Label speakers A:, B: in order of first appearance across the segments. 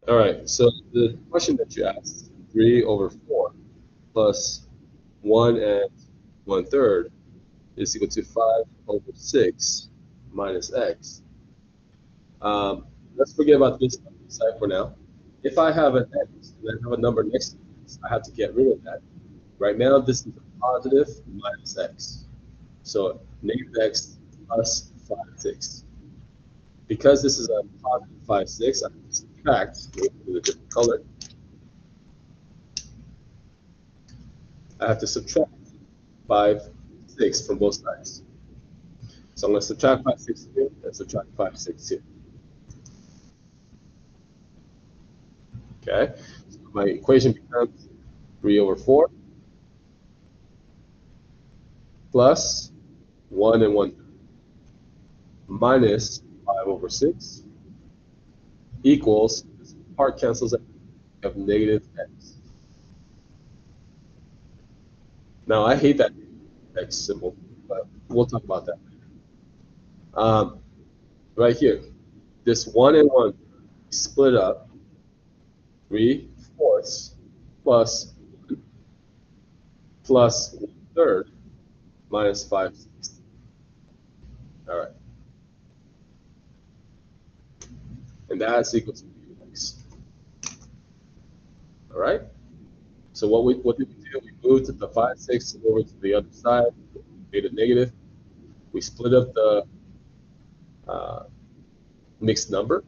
A: All right, so the question that you asked, 3 over 4 plus 1 and 1/3 is equal to 5 over 6 minus x. Um, let's forget about this side for now. If I have an x and I have a number next to x, I have to get rid of that. Right now, this is a positive minus x. So negative x plus 5, 6. Because this is a positive 5, 6, I have to subtract with a different color. I have to subtract 5, 6 from both sides. So I'm going to subtract 5, 6 here and subtract 5, 6 here. Okay, so my equation becomes 3 over 4 plus 1 and 1/3 minus 5 over 6 equals, this part cancels out, of negative x. Now I hate that x symbol, but we'll talk about that later. Right here, this 1 and 1 split up 3/4 plus 1 plus 1/3 minus 5/6. All right, and that's equal to x. All right. So what did we do? We moved the 5, 6 over to the other side, made it negative. We split up the uh, mixed number.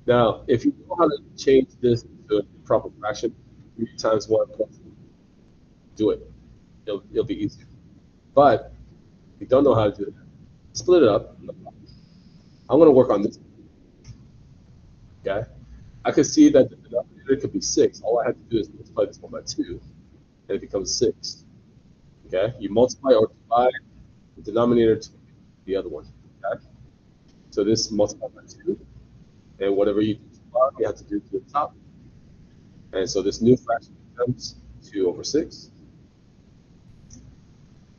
A: Now, if you know how to change this to a proper fraction, 3 times 1 plus 1, do it. It'll be easier. But if you don't know how to do that, split it up. I'm going to work on this. Okay? I could see that the denominator could be 6. All I have to do is multiply this one by 2, and it becomes 6. Okay? You multiply or divide the denominator to the other one. Okay? So this multiplied by 2, and whatever you do to the bottom, you have to do to the top. And so this new fraction becomes 2 over 6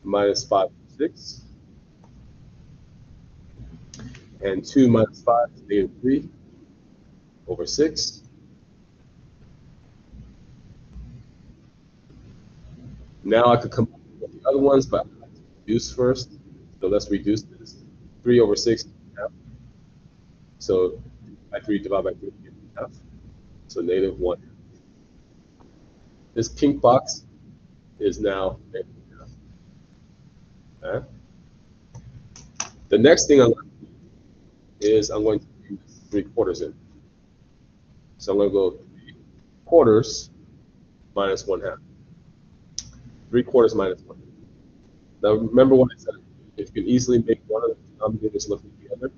A: minus 5 over 6. And 2 minus 5 is negative 3 over 6. Now I could come up with the other ones, but I have to reduce first. So let's reduce this. 3 over 6 half. So by 3 divided by 3 half. So negative 1. This pink box is now negative 1. Okay? The next thing I'm going to do is I'm going to use 3/4 in. So I'm going to go 3/4 minus 1/2. 3/4 minus 1/2. Now remember what I said. If you can easily make one of the denominators look like the other,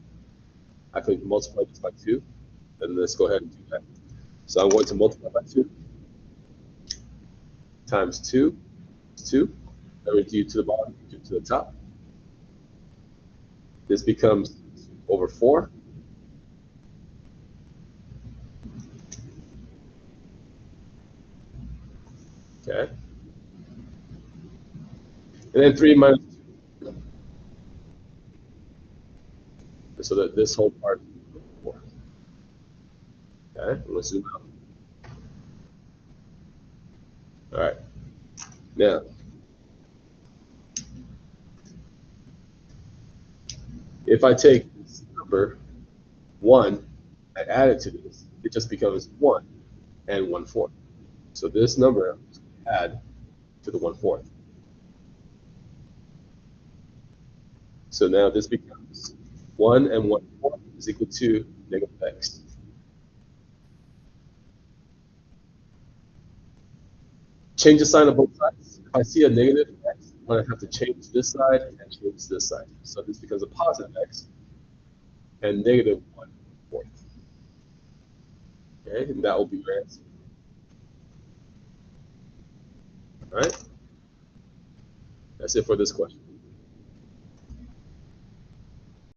A: I could multiply this by 2. And let's go ahead and do that. So I'm going to multiply by 2 times 2 is 2. That would do to the bottom, do to the top. This becomes over 4. Okay. And then 3 minus 2. So that this whole part is 4. Okay, let's zoom out. All right. Now, if I take this number 1 and add it to this, it just becomes 1 and 1/4. So this number I'm just going to add to the 1/4. So now this becomes 1 and 1/4 is equal to negative x. Change the sign of both sides. If I see a negative x, I'm going to have to change this side and change this side. So this becomes a positive x and negative 1/4. Okay, and that will be your answer. All right. That's it for this question.